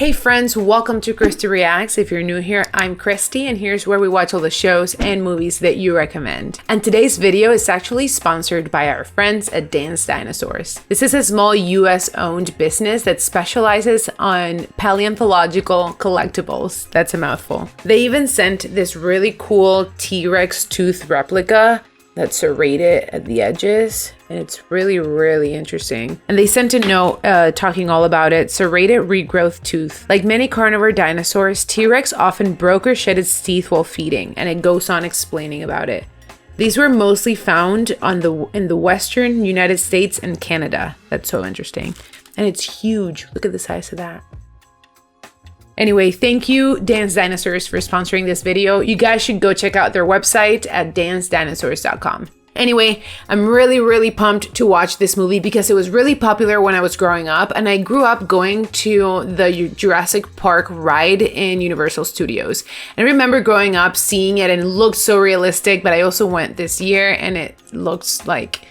Hey friends, welcome to Christy Reacts. If you're new here, I'm Christy, and here's where we watch all the shows and movies that you recommend. And today's video is actually sponsored by our friends at Dance Dinosaurs. This is a small US-owned business that specializes on paleontological collectibles. That's a mouthful. They even sent this really cool T-Rex tooth replica that's serrated at the edges, and it's really interesting. And they sent a note talking all about it. Serrated regrowth tooth. Like many carnivore dinosaurs, T-Rex often broke or shed its teeth while feeding, and it goes on explaining about it. These were mostly found in the western United States and Canada. That's so interesting. And it's huge. Look at the size of that. Anyway, thank you, Dance Dinosaurs, for sponsoring this video. You guys should go check out their website at dancedinosaurs.com. Anyway, I'm really pumped to watch this movie because it was really popular when I was growing up, and I grew up going to the Jurassic Park ride in Universal Studios. And I remember growing up seeing it, and it looked so realistic, but I also went this year and it looks like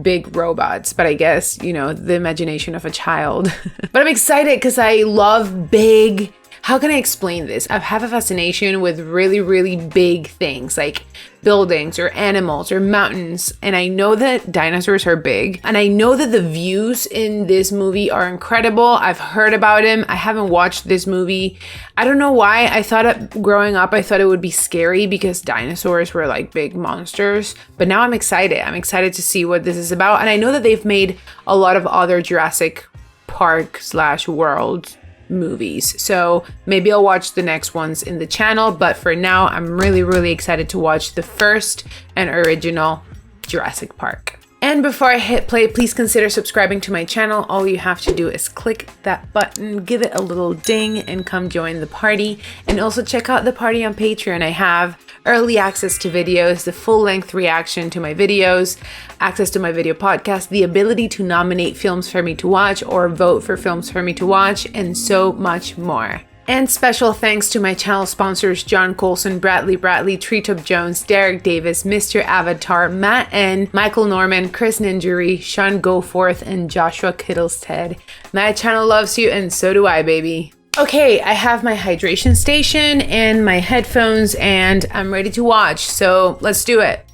big robots, but I guess, you know, the imagination of a child. But I'm excited because I love big. How can I explain this? I have a fascination with really big things like buildings or animals or mountains. And I know that dinosaurs are big. And I know that the views in this movie are incredible. I've heard about them. I haven't watched this movie. I don't know why. I thought growing up, I thought it would be scary because dinosaurs were like big monsters. But now I'm excited. I'm excited to see what this is about. And I know that they've made a lot of other Jurassic Park / world movies, so maybe I'll watch the next ones in the channel, but for now I'm really excited to watch the first and original Jurassic Park. And before I hit play, please consider subscribing to my channel. All you have to do is click that button, give it a little ding, and come join the party. And also check out the party on Patreon. I have early access to videos, the full-length reaction to my videos, access to my video podcast, the ability to nominate films for me to watch or vote for films for me to watch, and so much more. And special thanks to my channel sponsors John Colson, Bradley, Treetop Jones, Derek Davis, Mr. Avatar, Matt N, Michael Norman, Chris Ninjury, Sean Goforth, and Joshua Kittlestead. My channel loves you, and so do I, baby. Okay, I have my hydration station and my headphones, and I'm ready to watch, so let's do it.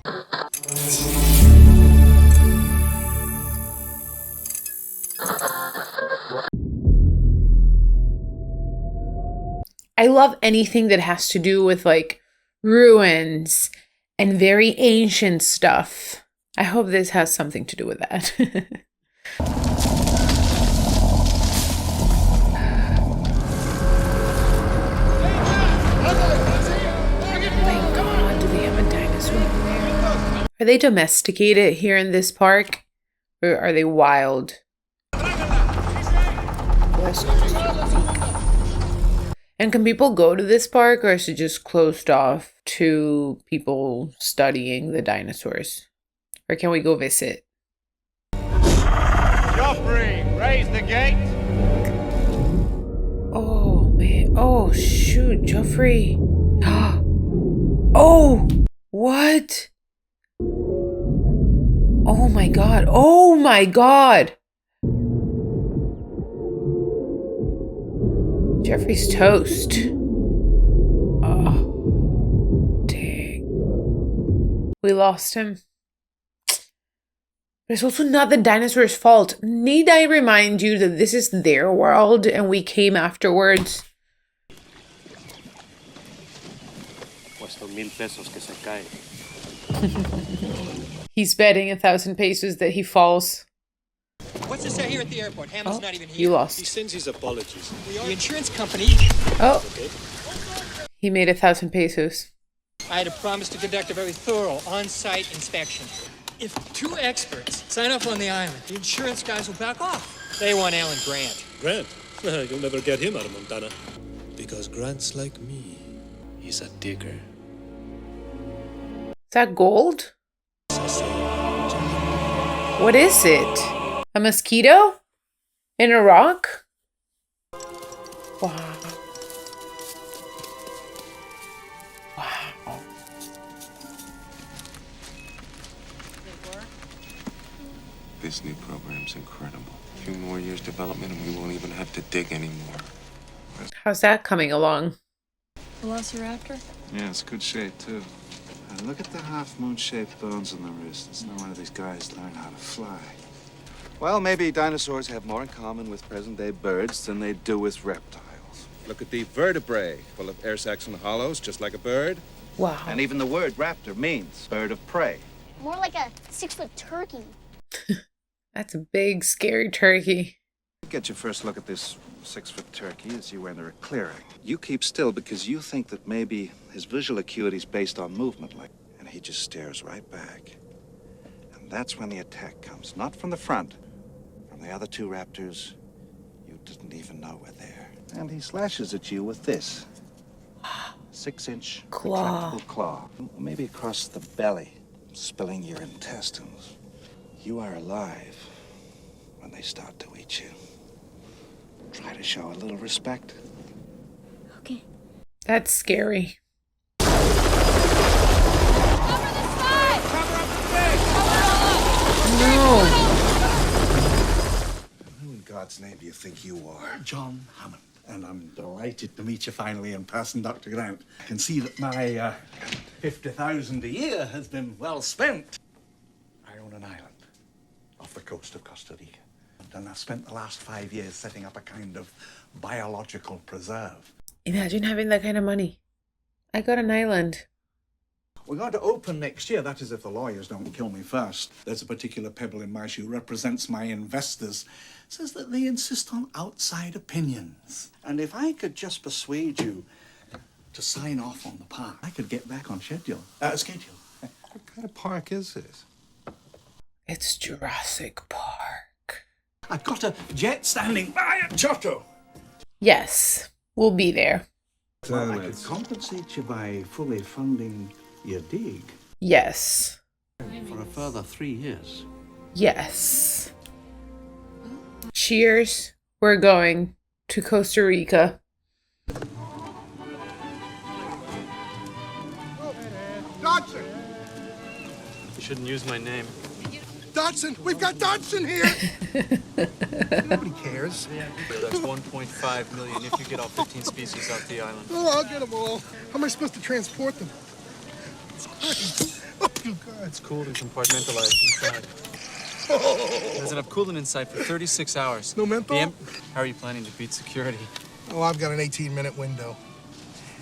I love anything that has to do with like ruins and very ancient stuff. I hope this has something to do with that. Are they domesticated here in this park, or are they wild? And can people go to this park, or is it just closed off to people studying the dinosaurs? Or can we go visit? Joffrey, raise the gate. Oh man! Oh shoot, Joffrey! Oh, what? Oh my god! Oh my god! Jeffrey's toast. Oh, dang. We lost him. But it's also not the dinosaurs' fault. Need I remind you that this is their world and we came afterwards? Puesto 1,000 pesos que se cae. He's betting 1,000 pesos that he falls. What's this out here at the airport? Hamlin's not even here. You lost. He sends his apologies. The insurance company. Oh. He made 1,000 pesos. I had a promise to conduct a very thorough on-site inspection. If 2 experts sign off on the island, the insurance guys will back off. They want Alan Grant. Grant? You'll never get him out of Montana. Because Grant's like me. He's a digger. Is that gold? What is it? A mosquito? In a rock? Wow. Wow. This new program's incredible. A few more years development and we won't even have to dig anymore. How's that coming along? Velociraptor? Yeah, it's good shape, too. And look at the half-moon-shaped bones in the wrist. It's no wonder these guys learn how to fly. Well, maybe dinosaurs have more in common with present-day birds than they do with reptiles. Look at the vertebrae, full of air sacs and hollows, just like a bird. Wow. And even the word raptor means bird of prey. More like a 6-foot turkey. That's a big, scary turkey. Get your first look at this 6-foot turkey as you enter a clearing. You keep still because you think that maybe his visual acuity is based on movement, and he just stares right back. And that's when the attack comes, not from the front, from the other two raptors you didn't even know were there. And he slashes at you with this 6-inch Claw. retractable claw, maybe across the belly, spilling your intestines. You are alive when they start to eat you. Try to show a little respect. Okay. That's scary. No. Who in God's name do you think you are? John Hammond, and I'm delighted to meet you finally in person, Dr. Grant. I can see that my 50,000 a year has been well spent. I own an island off the coast of Costa Rica, and I've spent the last 5 years setting up a kind of biological preserve. Imagine having that kind of money. I got an island. We're going to open next year, that is if the lawyers don't kill me first. There's a particular pebble in my shoe, represents my investors, says that they insist on outside opinions. And if I could just persuade you to sign off on the park, I could get back on schedule. What kind of park is this? It's Jurassic Park. I've got a jet standing by at Giotto. Yes, we'll be there. Well, I could compensate you by fully funding your dig. Yes. For a further 3 years. Yes. Cheers. We're going to Costa Rica. Dodson! You shouldn't use my name. Dodson! We've got Dodson here! Nobody cares. That's 1.5 million if you get all 15 species off the island. Oh, I'll get them all. How am I supposed to transport them? Oh, you God. It's cooled and compartmentalized inside. There's enough coolant inside for 36 hours. No menthol? How are you planning to beat security? Oh, I've got an 18-minute window.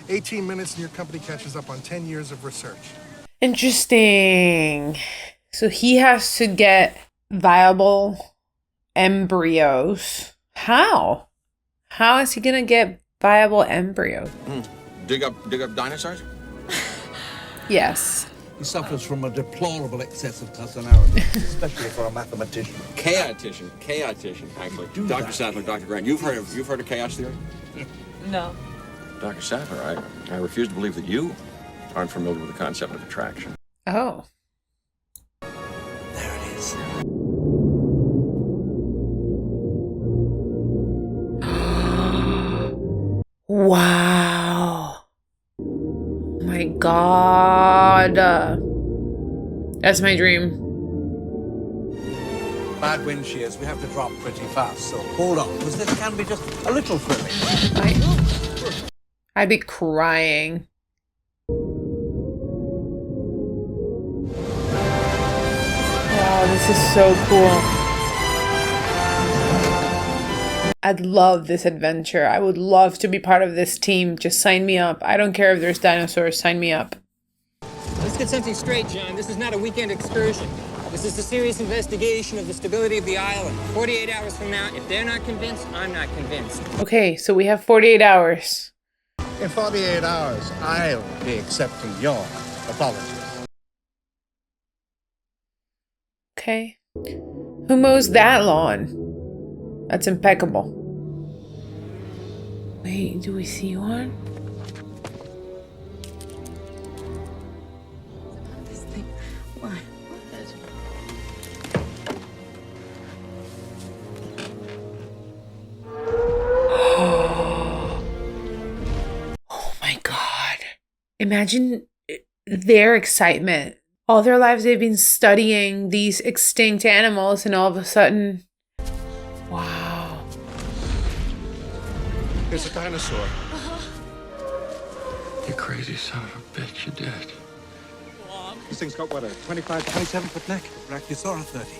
18 minutes and your company catches up on 10 years of research. Interesting. So he has to get viable embryos. How? How is he gonna get viable embryos? Dig up dinosaurs? Yes. He suffers from a deplorable excess of personality, especially for a mathematician. Chaotician, actually. Dr. Sattler, Dr. Grant, you've heard of chaos theory? No. Dr. Sattler, I refuse to believe that you aren't familiar with the concept of attraction. Oh. There it is. Wow. Oh my God. That's my dream. Bad wind shears, we have to drop pretty fast, so hold on, because this can be just a little thrilling. I'd be crying. Wow, this is so cool. I'd love this adventure. I would love to be part of this team. Just sign me up. I don't care if there's dinosaurs. Sign me up. Let's get something straight, John. This is not a weekend excursion. This is a serious investigation of the stability of the island. 48 hours from now, if they're not convinced, I'm not convinced. Okay, so we have 48 hours. In 48 hours, I'll be accepting your apologies. Okay. Who mows that lawn? That's impeccable. Wait, do we see one? This thing. Why? Oh my God. Imagine their excitement. All their lives they've been studying these extinct animals and all of a sudden, wow. It's a dinosaur. You crazy son of a bitch, you did. This thing's got, what, a 25, 27-foot neck? Brachiosaurus 30.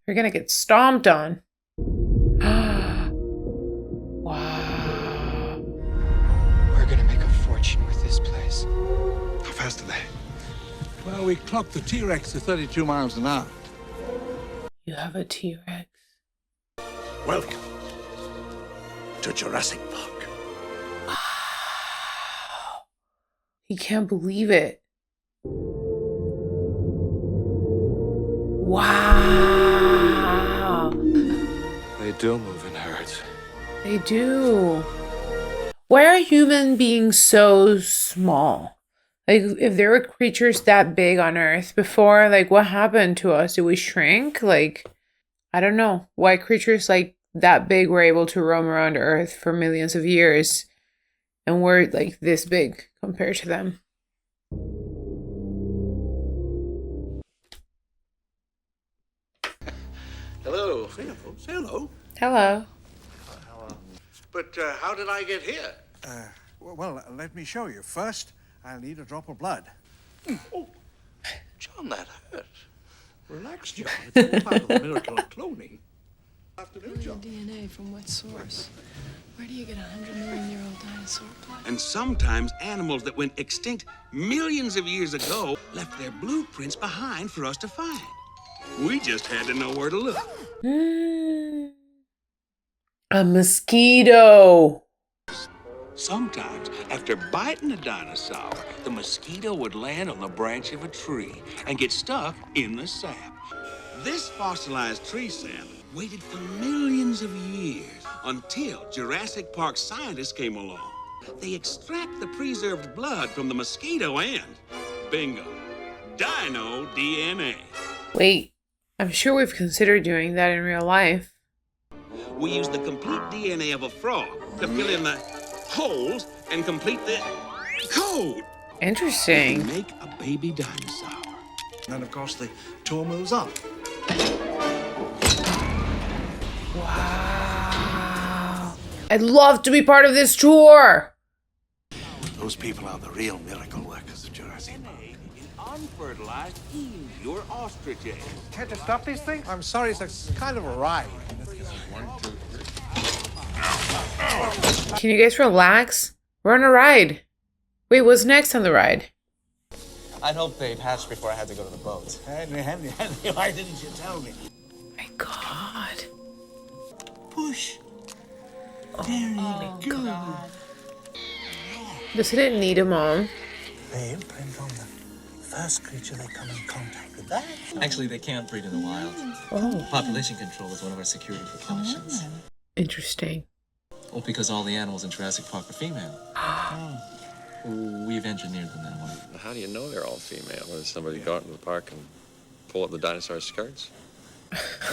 You're gonna get stomped on. Wow. We're gonna make a fortune with this place. How fast are they? Well, we clocked the T-Rex to 32 miles an hour. You have a T-Rex. Welcome to Jurassic Park. He can't believe it. Wow. They do move in herds. They do. Why are human beings so small? Like, if there were creatures that big on Earth before, like, what happened to us? Did we shrink? Like, I don't know. Why creatures like that big were able to roam around Earth for millions of years, and we're like this big compared to them. Hello. Say hello. Say hello. Hello. But how did I get here? Well, let me show you. First, I'll need a drop of blood. Oh, John, that hurt. Relax, John. It's all part of the miracle of cloning. Afternoon, John. DNA from what source? Where do you get 100-million-year-old dinosaur blood? And sometimes animals that went extinct millions of years ago left their blueprints behind for us to find. We just had to know where to look. A mosquito. Sometimes, after biting a dinosaur, the mosquito would land on the branch of a tree and get stuck in the sap. This fossilized tree sap waited for millions of years until Jurassic Park scientists came along. They extract the preserved blood from the mosquito and, bingo, dino DNA. Wait, I'm sure we've considered doing that in real life. We use the complete DNA of a frog to fill in the holes and complete the code. Interesting. We make a baby dinosaur. And then, of course, the tour moves on. Wow. I'd love to be part of this tour. Those people are the real miracle workers of Jurassic Park. Unfertilized eels, your ostrich eggs. Can't you stop these things? I'm sorry, it's kind of a ride. Can you guys relax? We're on a ride. Wait, what's next on the ride? I'd hoped they'd hatch before I had to go to the boat. Henry, why didn't you tell me? My God. Push. Very good. God. Does it need a mom? They imprint on the first creature they come in contact with. That. Actually, they can't breed in the wild. Oh, Population control is one of our security precautions. interesting. Well, because all the animals in Jurassic Park are female. We've engineered them that way. How do you know they're all female? Does somebody go out in the park and pull up the dinosaur skirts?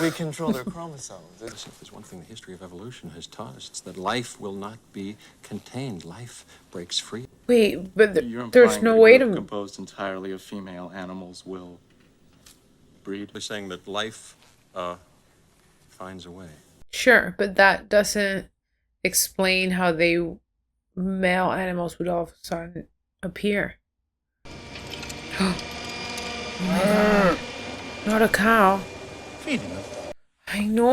We control their chromosomes. If there's one thing the history of evolution has taught us, it's that life will not be contained. Life breaks free. Wait, but You're there's implying no that a way group to... composed entirely of female animals will breed. They're saying that life finds a way. Sure, but that doesn't explain how male animals would all of a sudden appear. Not a cow. Feeding them. I know.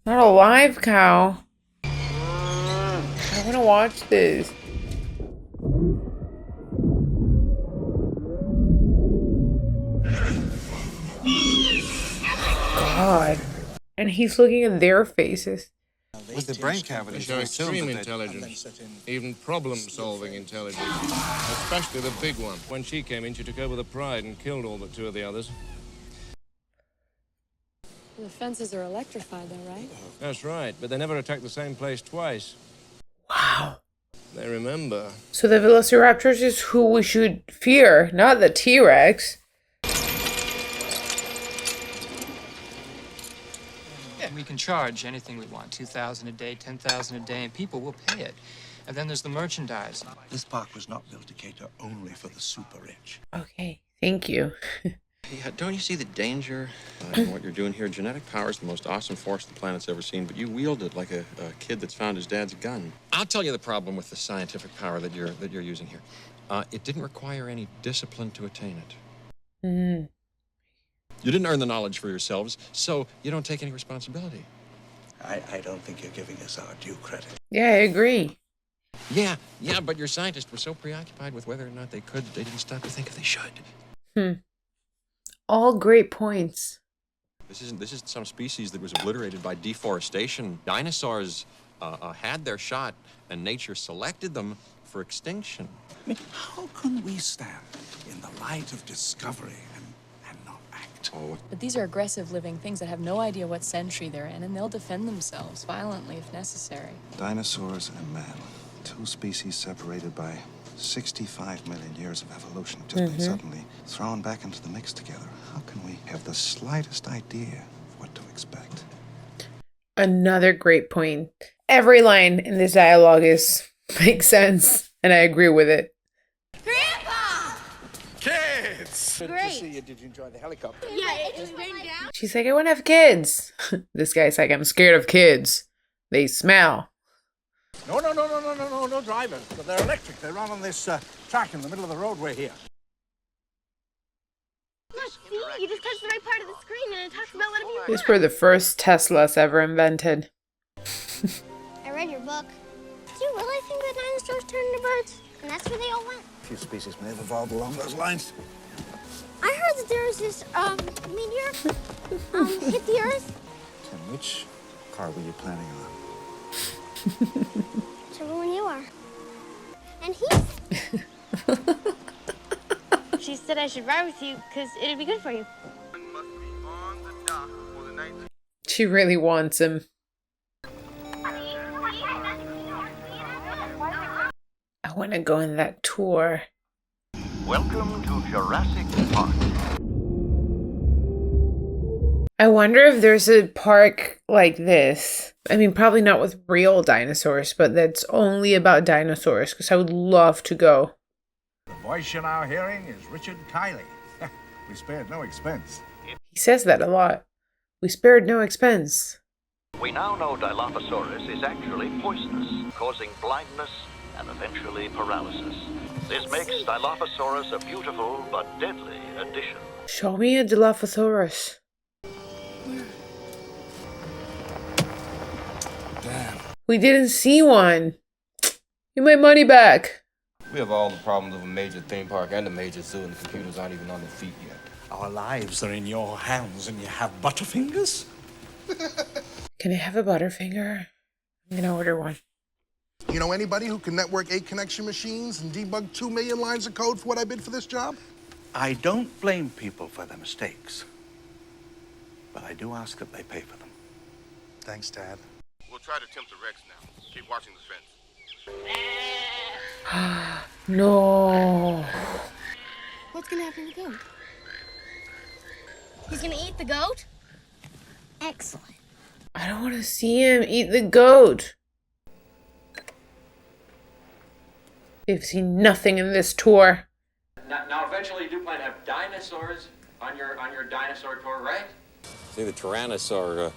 Not a live cow. I want to watch this. God. And he's looking at their faces. With the brain cavities, They show extreme intelligence, even problem-solving intelligence, especially the big one. When she came in, she took over the pride and killed all but two of the others. The fences are electrified, though, right? That's right, but they never attacked the same place twice. Wow. They remember. So the Velociraptors is who we should fear, not the T-Rex. Yeah, we can charge anything we want, $2,000 a day, $10,000 a day, and people will pay it. And then there's the merchandise. This park was not built to cater only for the super rich. Okay, thank you. Yeah, don't you see the danger in what you're doing here? Genetic power is the most awesome force the planet's ever seen, but you wield it like a kid that's found his dad's gun. I'll tell you the problem with the scientific power that you're using here. It didn't require any discipline to attain it. Mm. You didn't earn the knowledge for yourselves, so you don't take any responsibility. I don't think you're giving us our due credit. Yeah, I agree. Yeah, but your scientists were so preoccupied with whether or not they could, they didn't stop to think if they should. All great points. This isn't some species that was obliterated by deforestation. Dinosaurs had their shot, and nature selected them for extinction. I mean, how can we stand in the light of discovery and not act? Oh, But these are aggressive living things that have no idea what century they're in, and they'll defend themselves violently if necessary. Dinosaurs and man, two species separated by 65 million years of evolution, just been suddenly thrown back into the mix together. How can we have the slightest idea of what to expect? Another great point. Every line in this dialogue makes sense, and I agree with it. Grandpa! Kids! Great. Good to see you. Did you enjoy the helicopter? Yeah, it just rained down. She's like, I want to have kids. This guy's like, I'm scared of kids. They smell. No drivers. But they're electric. They run on this track in the middle of the roadway here. Look, see? You just touched the right part of the screen and it talks about letting you These were the first Teslas ever invented. I read your book. Do you really think that dinosaurs turned into birds? And that's where they all went? A few species may have evolved along those lines. I heard that there was this, meteor, hit the Earth. Tim, which car were you planning on? Whichever one you are. And he's... She said I should ride with you because it'd be good for you. She really wants him. I want to go on that tour. Welcome to Jurassic Park. I wonder if there's a park like this. I mean, probably not with real dinosaurs, but that's only about dinosaurs, because I would love to go. The voice you're now hearing is Richard Kiley. We spared no expense. He says that a lot. We spared no expense. We now know Dilophosaurus is actually poisonous, causing blindness and eventually paralysis. This makes Dilophosaurus a beautiful but deadly addition. Show me a Dilophosaurus. Damn. We didn't see one. Give my money back. We have all the problems of a major theme park and a major zoo, and the computers aren't even on their feet yet. Our lives are in your hands and you have butterfingers? Can I have a Butterfinger? I'm gonna order one. You know anybody who can network 8 connection machines and debug 2 million lines of code for what I bid for this job? I don't blame people for their mistakes. But I do ask that they pay for them. Thanks, Dad. We'll try to tempt the Rex now. Keep watching the fence. No. What's gonna happen to the goat? He's gonna eat the goat? Excellent. I don't want to see him eat the goat. They've seen nothing in this tour. Now eventually you do plan to have dinosaurs on your dinosaur tour, right? See, the Tyrannosaur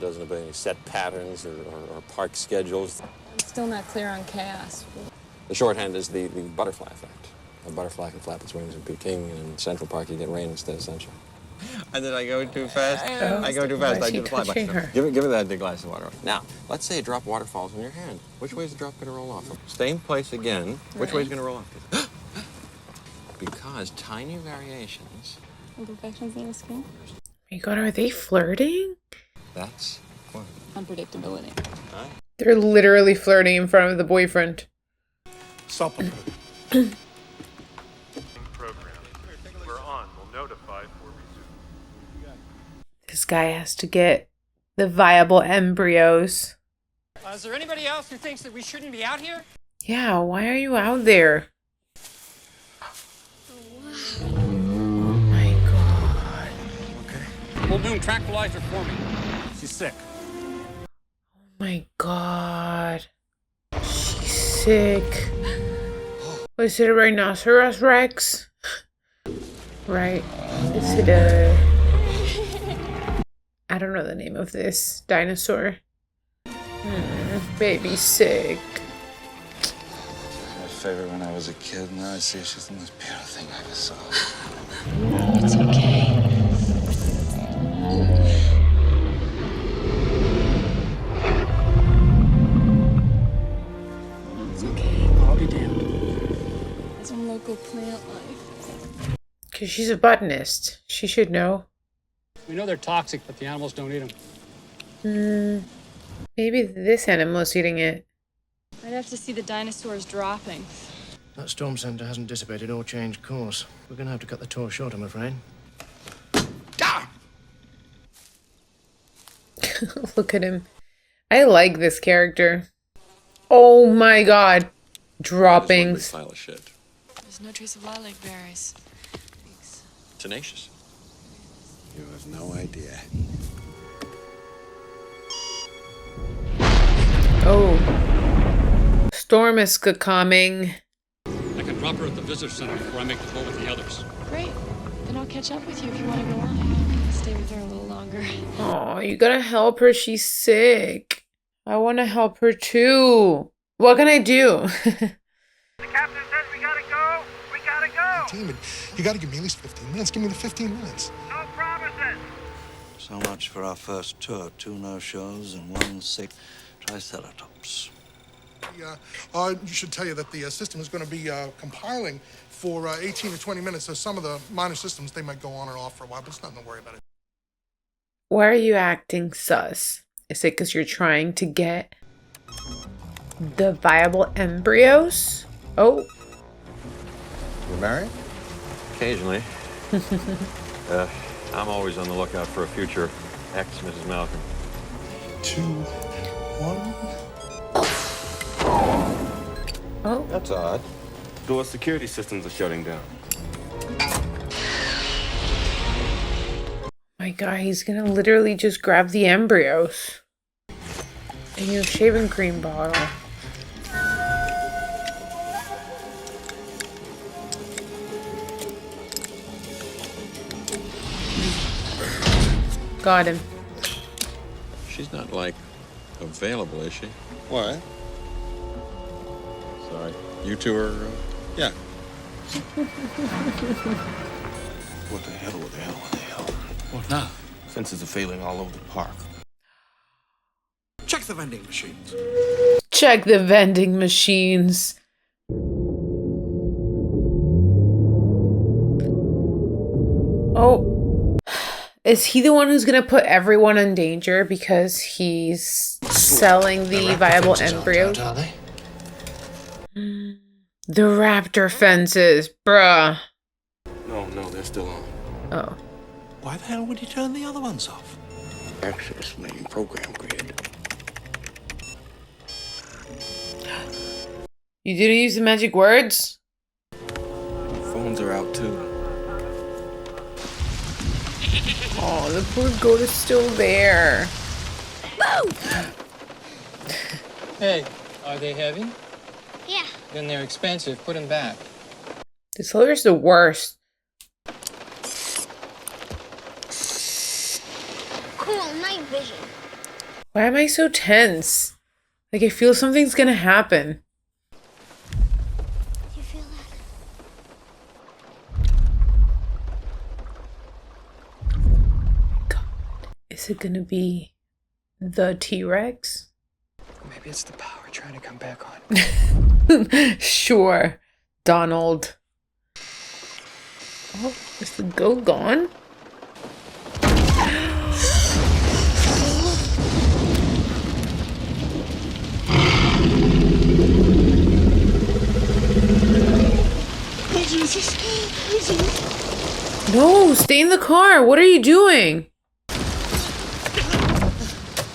doesn't obey any set patterns or park schedules. I'm still not clear on chaos. The shorthand is the butterfly effect. A butterfly can flap its wings in Peking, and in Central Park you get rain instead of sunshine. And then I go too fast. I go too Why fast. is I she do the fly touching by. her? Give me that big glass of water. Now, let's say a drop of water falls in your hand. Which way is the drop going to roll off? Stay in place again. Which way is it going to roll off? Because tiny variations. Imperfections in the skin. Oh my God, are they flirting? That's fun. Unpredictability. Right. They're literally flirting in front of the boyfriend. Stop it. Program. We're on. We'll notify for resume. This guy has to get the viable embryos. Is there anybody else who thinks that we shouldn't be out here? Yeah, why are you out there? Oh my God. Full Doom tranquilizer for me. She's sick. Oh my God. She's sick. Was it a rhinoceros Rex? Right. This Is it a... I don't know the name of this dinosaur. Baby's sick. My favorite when I was a kid. Now I see she's the most beautiful thing I ever saw. It's okay. It's okay. Calm her down. It's some local plant life. Because she's a botanist. She should know. We know they're toxic, but the animals don't eat them. Maybe this animal is eating it. I'd have to see the dinosaurs dropping. That storm center hasn't dissipated or changed course. We're gonna have to cut the tour short, I'm afraid. Look at him. I like this character. Oh my god. Droppings. Pile of shit. There's no trace of lilac berries. Tenacious. You have no idea. Oh. Storm is coming. I can drop her at the visitor center before I make the tour with the others. Great. Then I'll catch up with you if you want to go on. Stay with her a little longer. Oh, you gotta help her. She's sick. I want to help her too. What can I do? The captain says we gotta go. We gotta go. Team, you gotta give me at least 15 minutes. Give me the 15 minutes. No promises. So much for our first tour. 2 no-shows and 1 sick triceratops. You should tell you that the system is going to be compiling for 18 to 20 minutes. So some of the minor systems, they might go on and off for a while, but it's nothing to worry about it. Why are you acting sus? Is it because you're trying to get the viable embryos? Oh. You married? Occasionally. I'm always on the lookout for a future ex-Mrs. Malcolm. 2, 1. Oh. That's odd. Door security systems are shutting down. My god, he's gonna literally just grab the embryos. And your shaving cream bottle. Got him. She's not, like, available, is she? What? Sorry. You two are, Yeah. What the hell, what the hell, what the hell? What now? Fences are failing all over the park. Check the vending machines. Check the vending machines. Oh. Is he the one who's gonna put everyone in danger because he's selling the viable embryos? The raptor fences, bruh. No, they're still on. Oh. Why the hell would you turn the other ones off? Access main program grid. You didn't use the magic words? Phones are out too. Oh, the poor goat is still there. Hey, are they heavy? Yeah. Then they're expensive. Put them back. This hiller's the worst. Cool, night vision. Why am I so tense? Like I feel something's gonna happen. You feel that? God, is it gonna be the T-Rex? Maybe it's the power trying to come back on. Sure, Donald. Oh, is the goat gone? No, stay in the car. What are you doing?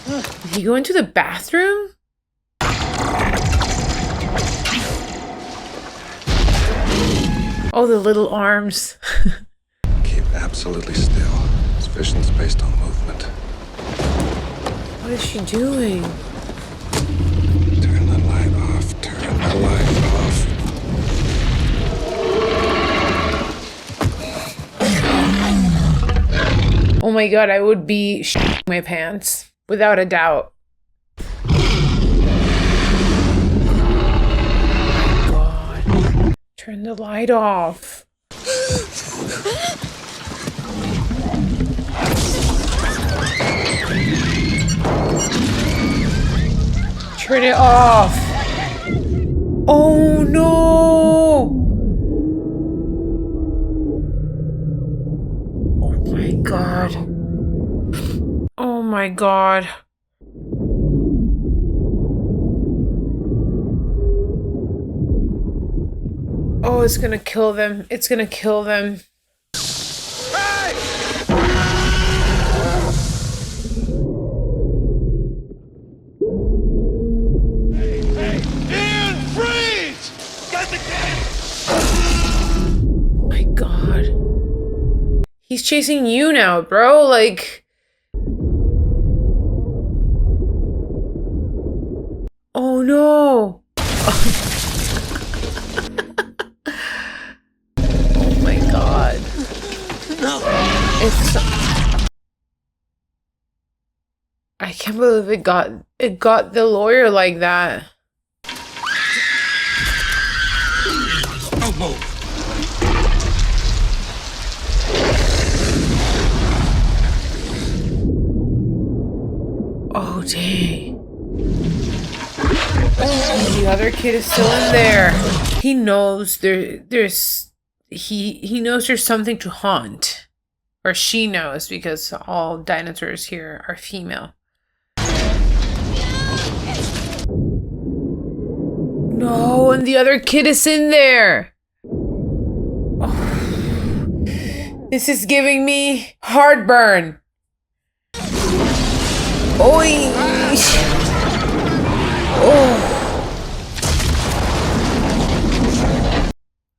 Did he go into the bathroom? Oh, the little arms. Keep absolutely still. This vision's based on movement. What is she doing? Turn the light off. Turn the light off. my god, I would be shitting my pants. Without a doubt. Oh my god. Turn the light off. Turn it off. Oh no. Oh my god. Oh my god. Oh, it's gonna kill them. It's gonna kill them. Oh my god. He's chasing you now, bro. Like... Oh no! Oh my god. No! It's... I can't believe it got the lawyer like that. Don't move. Oh dang. The other kid is still in there. He knows he knows there's something to haunt. Or she knows, because all dinosaurs here are female. No, and the other kid is in there. Oh, this is giving me heartburn. Oi! Oh.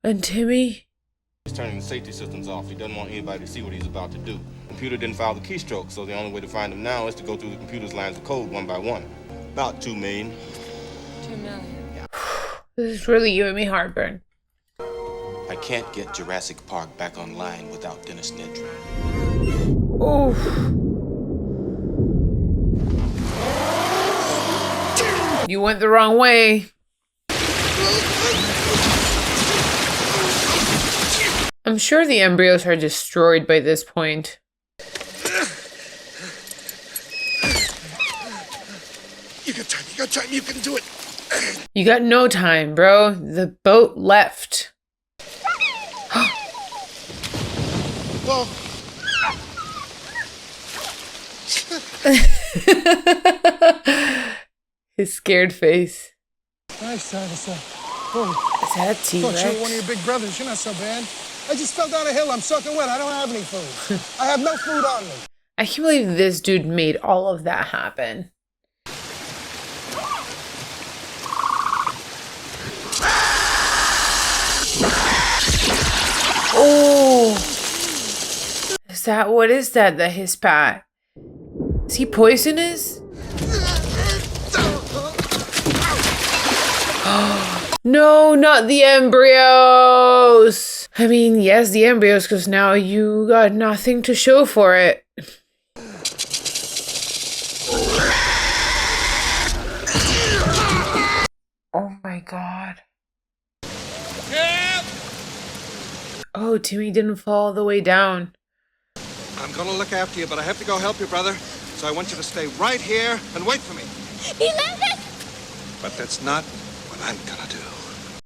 And Timmy? He's turning the safety systems off. He doesn't want anybody to see what he's about to do. The computer didn't file the keystroke, so the only way to find him now is to go through the computer's lines of code one by one. About 2 million. 2 million. This is really giving me heartburn. I can't get Jurassic Park back online without Dennis Nedry. Oh. You went the wrong way. I'm sure the embryos are destroyed by this point. You got time, you can do it. You got no time, bro. The boat left. Well. His scared face. Nice dinosaur. Oh. Is that a T-Rex? Thought you were one of your big brothers. You're not so bad. I just fell down a hill. I'm soaking wet. I don't have any food. I have no food on me. I can't believe this dude made all of that happen. Oh! Is that, what is that he spat? Is he poisonous? No, not the embryos! I mean, yes, the embryos, because now you got nothing to show for it. Oh my god. Help! Oh, Timmy didn't fall all the way down. I'm gonna look after you, but I have to go help your brother, so I want you to stay right here and wait for me. He left us! But that's not what I'm gonna do.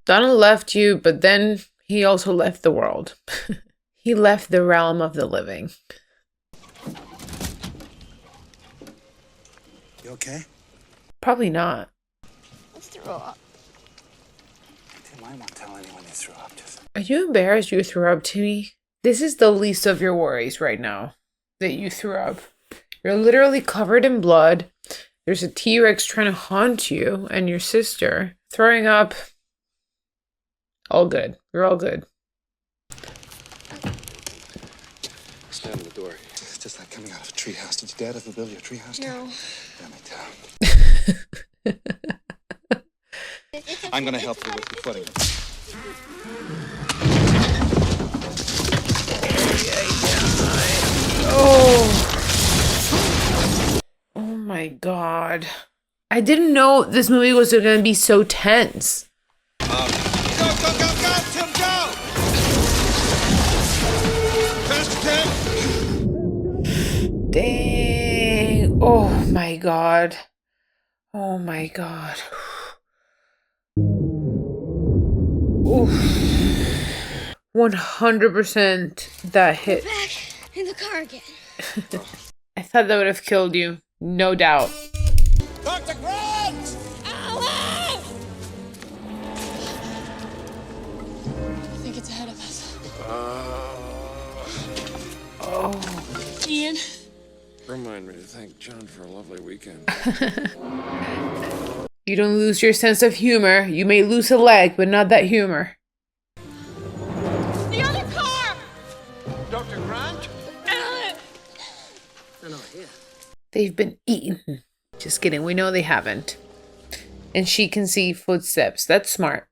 Donald left you, but then he also left the world. He left the realm of the living. You okay? Probably not. Let's throw up. Tim, I won't tell anyone you threw up. Just... Are you embarrassed you threw up, Timmy? This is the least of your worries right now, that you threw up. You're literally covered in blood. There's a T-Rex trying to haunt you and your sister. Throwing up. All good. You're all good. Stand in the door. It's just like coming out of a treehouse. Did your dad ever build you a treehouse? No. Damn it. I'm gonna help you with your footing. Oh. my god. I didn't know this movie was going to be so tense. Go, Tim, go! Faster, Tim! Dang. Oh my god. Oh my god. Oof. 100% that hit. Back in the car again. I thought that would have killed you. No doubt. Dr. Grant! I think it's ahead of us. Oh. Ian? Remind me to thank John for a lovely weekend. You don't lose your sense of humor. You may lose a leg, but not that humor. The other car! Dr. Grant? Alan! They're not here. They've been eaten. Just kidding. We know they haven't. And she can see footsteps. That's smart.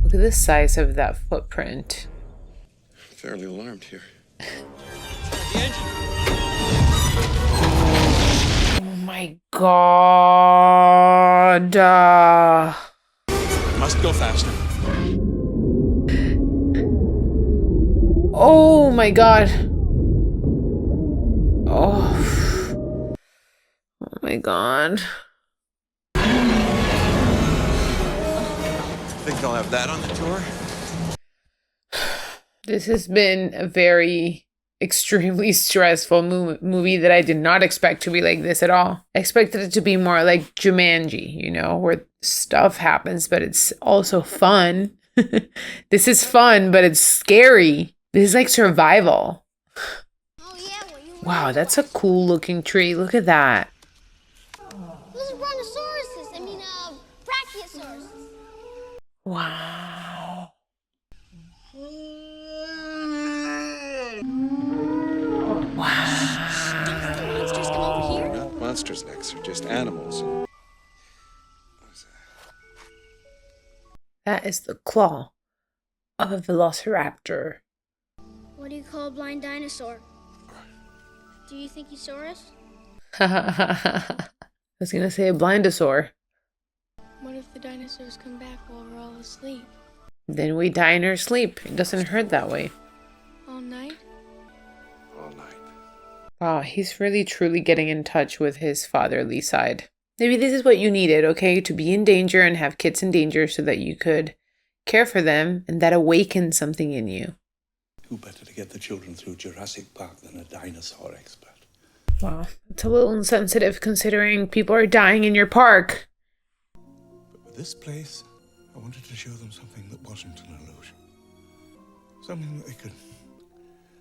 Look at the size of that footprint. Fairly alarmed here. The engine. Oh my god. Must go faster. Oh my god. Oh. Oh my god. Think they'll have that on the tour? This has been a very extremely stressful movie that I did not expect to be like this at all. I expected it to be more like Jumanji, you know, where stuff happens, but it's also fun. This is fun, but it's scary. This is like survival. Wow, that's a cool looking tree. Look at that. Those are brontosauruses. Brachiosauruses. Wow. Monsters come over here? Not monsters, Lex. They're just animals. That is the claw of a velociraptor. What do you call a blind dinosaur? Do you think he saw us? I was gonna say a blindosaur. What if the dinosaurs come back while we're all asleep? Then we die in our sleep. It doesn't hurt that way. All night? All night. Wow, he's really truly getting in touch with his fatherly side. Maybe this is what you needed, okay? To be in danger and have kids in danger so that you could care for them, and that awakens something in you. Who better to get the children through Jurassic Park than a dinosaur expert? Wow, it's a little insensitive considering people are dying in your park. But with this place, I wanted to show them something that wasn't an illusion. Something that they could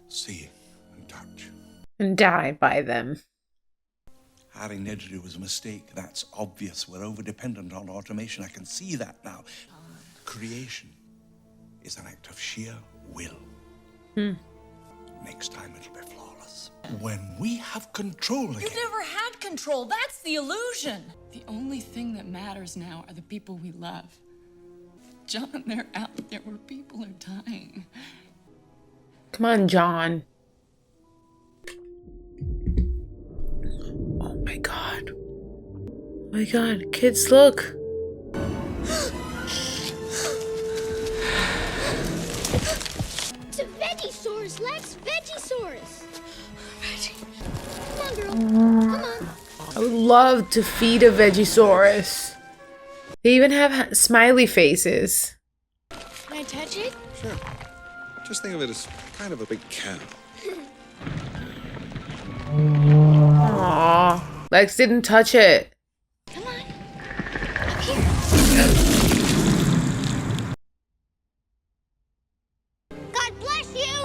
see and touch. And die by them. Hiring Ned to do was a mistake. That's obvious. We're over-dependent on automation. I can see that now. Creation is an act of sheer will. Next time it'll be flawless. When we have control again. You never had control. That's the illusion. The only thing that matters now are the people we love. John, they're out there where people are dying. Come on, John. Oh my god. Oh my god. Kids, look. It's a Vegisaurus, Lex. Vegisaurus. Come on, girl. Come on. I would love to feed a Vegisaurus. They even have smiley faces. Can I touch it? Sure. Just think of it as kind of a big cow. Aww. Lex didn't touch it. Come on. Up here. God bless you.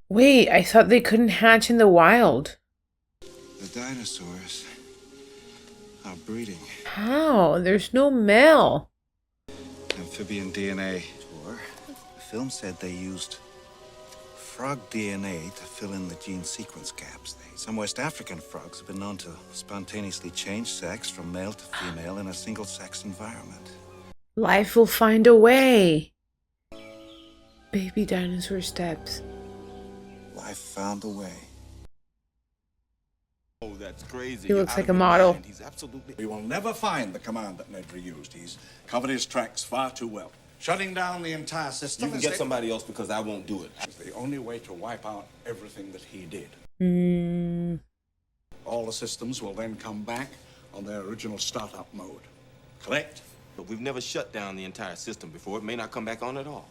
Wait, I thought they couldn't hatch in the wild. The dinosaurs are breeding. How? There's no male. Amphibian DNA. The film said they used frog DNA to fill in the gene sequence gaps. Some West African frogs have been known to spontaneously change sex from male to female in a single-sex environment. Life will find a way. Baby dinosaur steps. Life found a way. Oh, that's crazy. He looks like a model. He's absolutely... We will never find the command that Nedry used. He's covered his tracks far too well. Shutting down the entire system You can get somebody else because I won't do it. is the only way to wipe out everything that he did. All the systems will then come back on their original startup mode. Correct? But we've never shut down the entire system before. It may not come back on at all.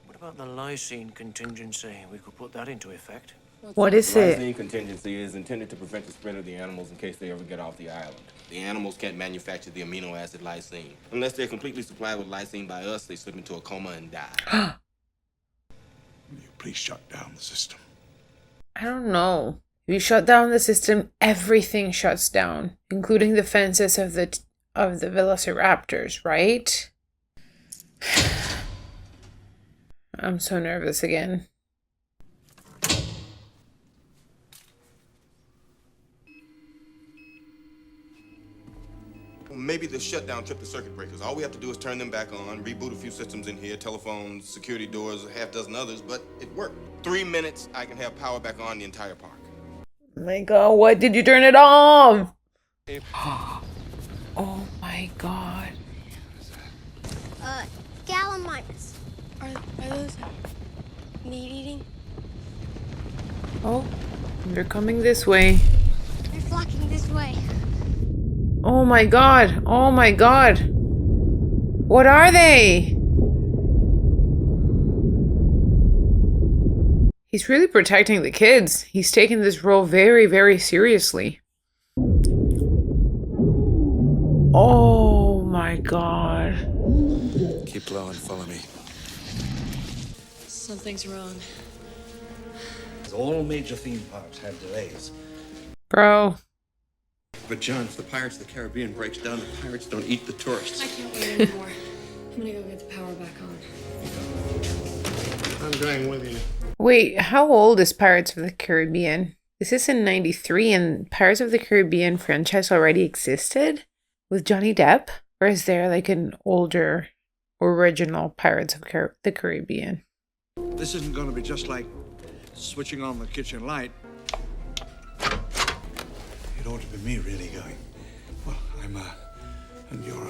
What about the lysine contingency? We could put that into effect. What is it? Lysine contingency is intended to prevent the spread of the animals in case they ever get off the island. The animals can't manufacture the amino acid lysine. Unless they're completely supplied with lysine by us, they slip into a coma and die. Will you please shut down the system? I don't know. If you shut down the system, everything shuts down, including the fences of the velociraptors, right? I'm so nervous again. Maybe the shutdown tripped the circuit breakers. All we have to do is turn them back on, reboot a few systems in here, telephones, security doors, a half dozen others, but it worked. 3 minutes, I can have power back on the entire park. Oh my god, what did you turn it off? Oh my god. Gallimimus. Are those meat eating? Oh, they're coming this way. They're flocking this way. Oh my god. Oh my god. What are they? He's really protecting the kids. He's taking this role very, very seriously. Oh my god. Keep low and follow me. Something's wrong. All major theme parks had delays. Bro. But John, if the Pirates of the Caribbean breaks down, the pirates don't eat the tourists. I can't wait anymore. I'm gonna go get the power back on. I'm going with you. Wait, how old is Pirates of the Caribbean? This is in 93 and Pirates of the Caribbean franchise already existed with Johnny Depp? Or is there like an older original Pirates of the Caribbean? This isn't going to be just like switching on the kitchen light. It ought to be me really going. Well, and you're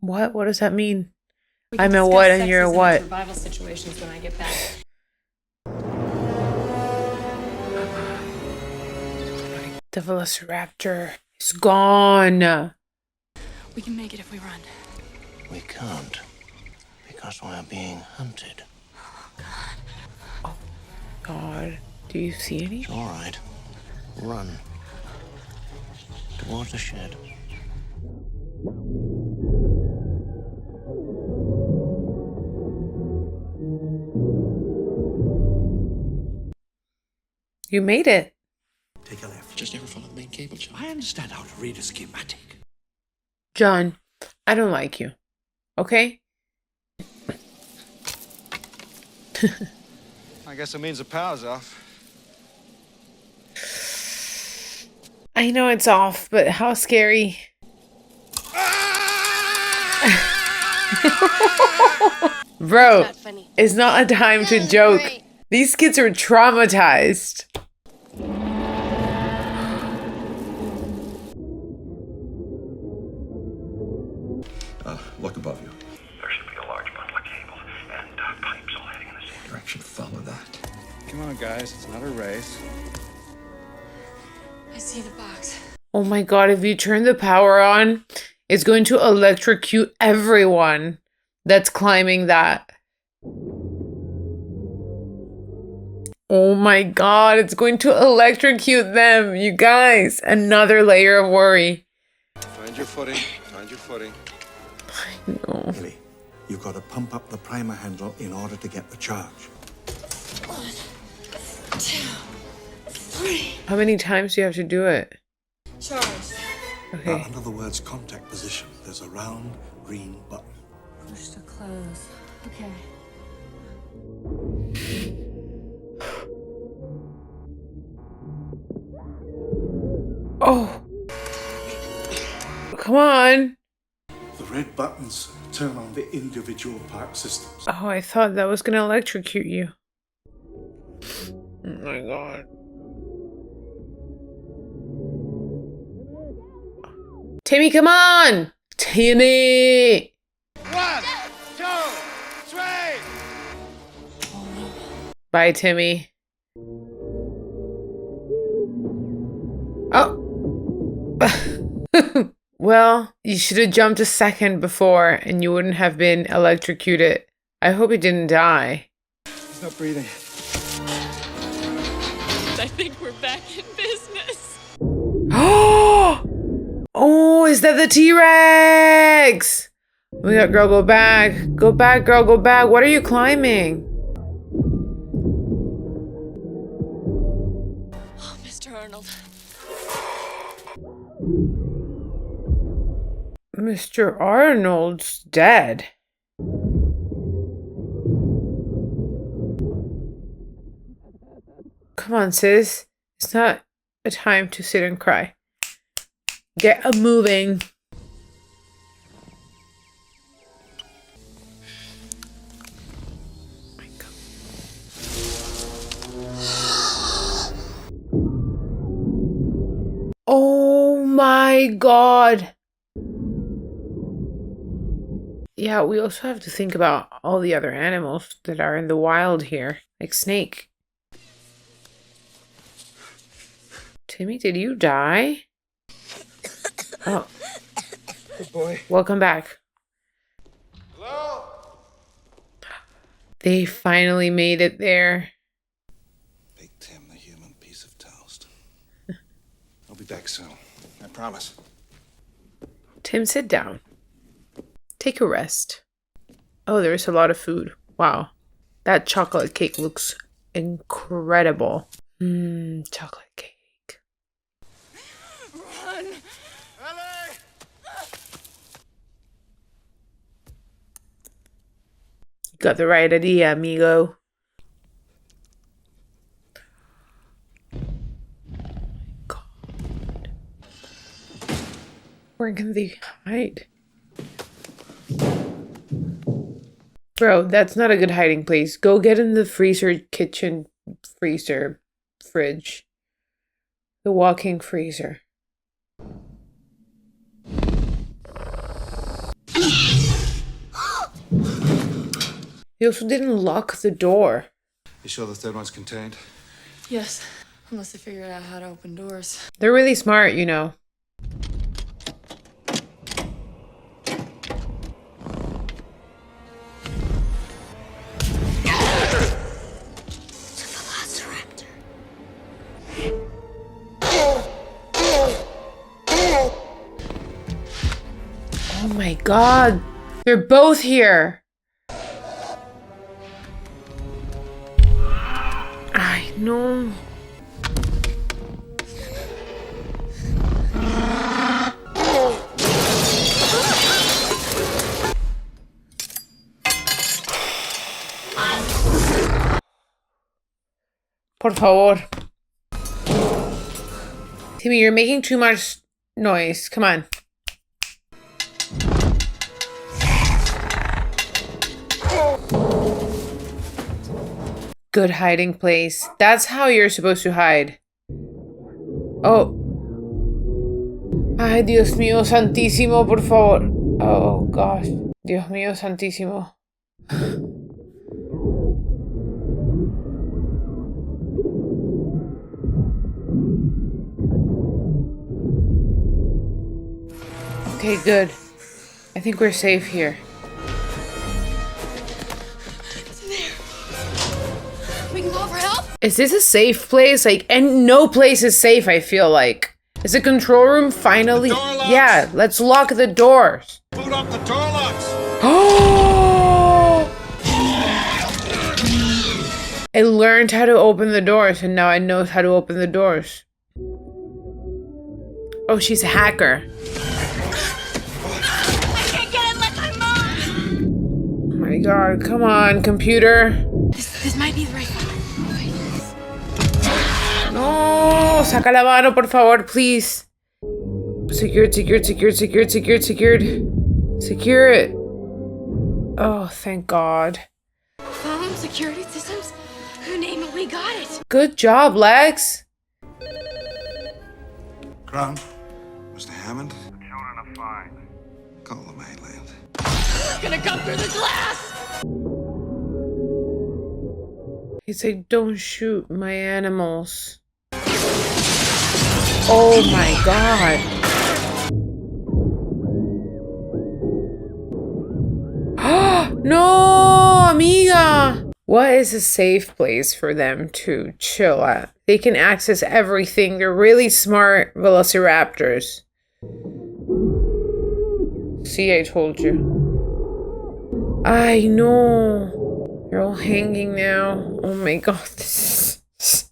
What? What does that mean? We can I'm a discuss what and you're a sexism in what? Survival situations when I get back. The Velociraptor is gone. We can make it if we run. We can't. Because we're being hunted. God, do you see any? It's all right. Run. Towards the shed. You made it. Take a left. Just never follow the main cable, John. I understand how to read a schematic. John, I don't like you. Okay? I guess it means the power's off. I know it's off, but how scary. Bro, it's not a time to joke. These kids are traumatized. Look above you. There should be a large bundle of cable and pipes all heading in the same Direction. Follow that. Come on, guys. It's not a race. I see the box. Oh my god, if you turn the power on, it's going to electrocute everyone that's climbing that. Oh my god, it's going to electrocute them, you guys. Another layer of worry. Find your footing. Find your footing. No. Ellie, you've got to pump up the primer handle in order to get the charge. 1, 2, 3. How many times do you have to do it? Charge. Okay. Under the words contact position, there's a round green button. Push to close. Okay. Oh. Come on. The red buttons turn on the individual part systems. Oh, I thought that was gonna electrocute you. Oh my god. Timmy, come on! Timmy! 1, 2, 3. Bye, Timmy. Oh. Well, you should have jumped a second before and you wouldn't have been electrocuted. I hope he didn't die. He's not breathing. I think we're back in business. Oh, is that the T-Rex? We got girl, go back. Go back, girl, go back. What are you climbing? Oh, Mr. Arnold. Mr. Arnold's dead. Come on, sis. It's not a time to sit and cry. Get a moving. Oh my god. Yeah, we also have to think about all the other animals that are in the wild here, like Snake. Timmy, did you die? Oh. Good boy. Welcome back. Hello? They finally made it there. Big Tim, the human piece of toast. I'll be back soon. I promise. Tim, sit down. Take a rest. Oh, there's a lot of food. Wow. That chocolate cake looks incredible. Chocolate cake. Run! Ellie! You got the right idea, amigo. God. Where can they hide? Bro, that's not a good hiding place. Go get in the freezer, kitchen, freezer, fridge. The walk-in freezer. He also didn't lock the door. You sure the third one's contained? Yes, unless they figured out how to open doors. They're really smart, you know. Oh my god, they're both here. I know. Por favor. Timmy, you're making too much noise. Come on. Good hiding place. That's how you're supposed to hide. Oh. Ay, Dios mío santísimo, por favor. Oh, gosh. Dios mío santísimo. Okay, good. I think we're safe here. It's there. We can call for help? Is this a safe place? Like, and no place is safe, I feel like. Is the control room finally? Yeah, let's lock the doors. Boot up the door locks. Oh! I learned how to open the doors, and now I know how to open the doors. Oh, she's a hacker. Oh my god, come on, computer. This might be the right one. No, saca la mano, por favor, please. Secured, secured, secured, secured, secured, secured. Secure it. Oh, thank God. Follow security systems? You name it, we got it. Good job, Lex. Crown? Mr. Hammond? The children are fine. Call the mainland. Gonna come through the glass! He's like, don't shoot my animals. Oh my God. No, amiga. What is a safe place for them to chill at? They can access everything. They're really smart velociraptors. See, I told you. I know. They're all hanging now. Oh my God, this is...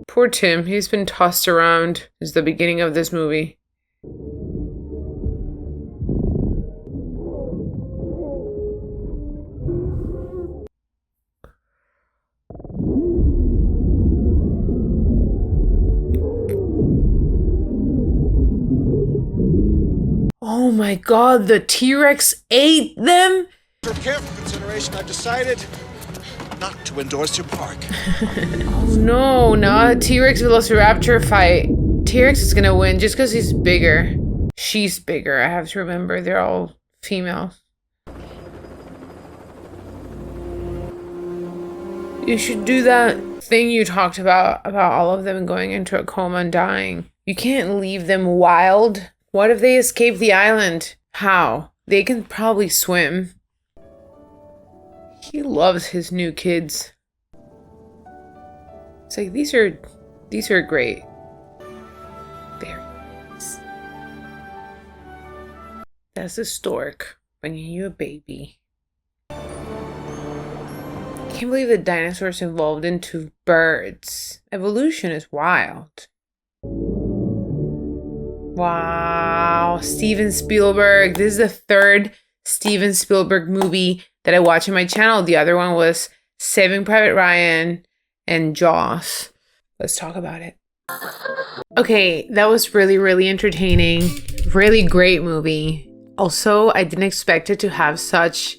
Poor Tim, he's been tossed around since the beginning of this movie. Oh my God, the T-Rex ate them? After careful consideration, I've decided not to endorse your park. Oh no, not a T-Rex Velociraptor fight. T-Rex is gonna win just because he's bigger. She's bigger, I have to remember. They're all females. You should do that thing you talked about all of them going into a coma and dying. You can't leave them wild. What if they escape the island? How? They can probably swim. He loves his new kids. It's like, these are great. Very nice. That's a stork bringing you a baby. I can't believe the dinosaurs evolved into birds. Evolution is wild. Wow, Steven Spielberg. This is the third Steven Spielberg movie that I watch on my channel. The other one was Saving Private Ryan and Jaws. Let's talk about it. Okay, that was really, really entertaining. Really great movie. Also, I didn't expect it to have such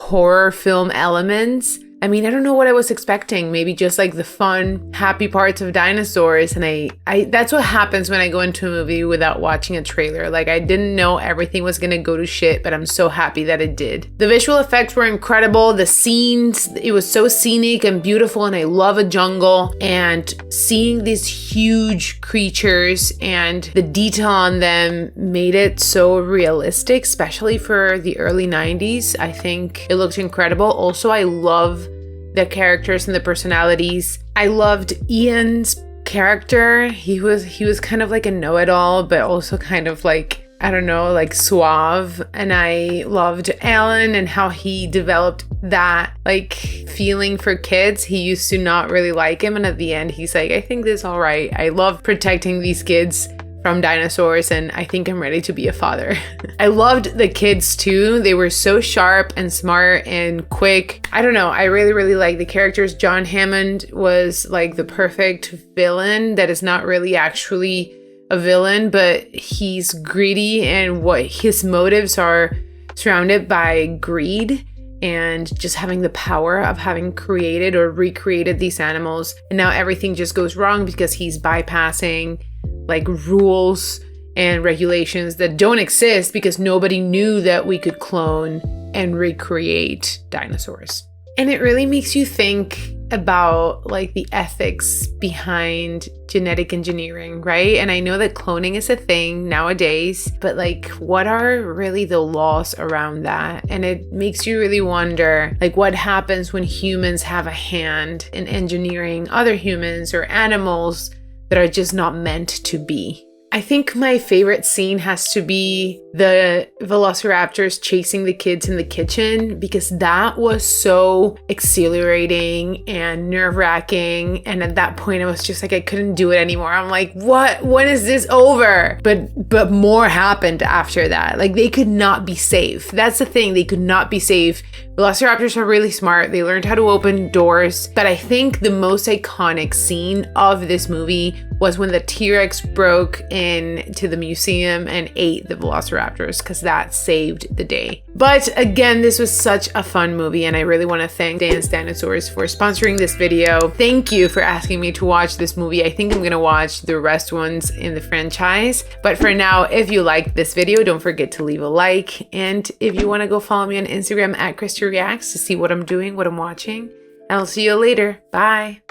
horror film elements. I mean, I don't know what I was expecting. Maybe just like the fun, happy parts of dinosaurs. And I that's what happens when I go into a movie without watching a trailer. Like, I didn't know everything was gonna go to shit, but I'm so happy that it did. The visual effects were incredible. The scenes, it was so scenic and beautiful, and I love a jungle. And seeing these huge creatures and the detail on them made it so realistic, especially for the early 90s. I think it looked incredible. Also, I love the characters and the personalities. I loved Ian's character. He was kind of like a know-it-all, but also kind of like, I don't know, like suave. And I loved Alan and how he developed that like feeling for kids. He used to not really like him, and at the end he's like, I think this is all right. I love protecting these kids from dinosaurs, and I think I'm ready to be a father. I loved the kids too. They were so sharp and smart and quick. I don't know, I really, really like the characters. John Hammond was like the perfect villain that is not really actually a villain, but he's greedy, and what his motives are surrounded by greed and just having the power of having created or recreated these animals. And now everything just goes wrong because he's bypassing like rules and regulations that don't exist because nobody knew that we could clone and recreate dinosaurs. And it really makes you think about like the ethics behind genetic engineering, right? And I know that cloning is a thing nowadays, but like, what are really the laws around that? And it makes you really wonder, like, what happens when humans have a hand in engineering other humans or animals that are just not meant to be. I think my favorite scene has to be the velociraptors chasing the kids in the kitchen, because that was so exhilarating and nerve-wracking. And at that point, I was just like, I couldn't do it anymore. I'm like, what? When is this over? But more happened after that. Like, they could not be safe. That's the thing. They could not be safe. Velociraptors are really smart. They learned how to open doors. But I think the most iconic scene of this movie was when the T-Rex broke into the museum and ate the velociraptors, because that saved the day. But again, this was such a fun movie, and I really want to thank Dan's Dinosaurs for sponsoring this video. Thank you for asking me to watch this movie. I think I'm gonna watch the rest ones in the franchise. But for now, if you liked this video, don't forget to leave a like. And if you want to go follow me on Instagram at Christy Reacts to see what I'm doing, what I'm watching. I'll see you later. Bye.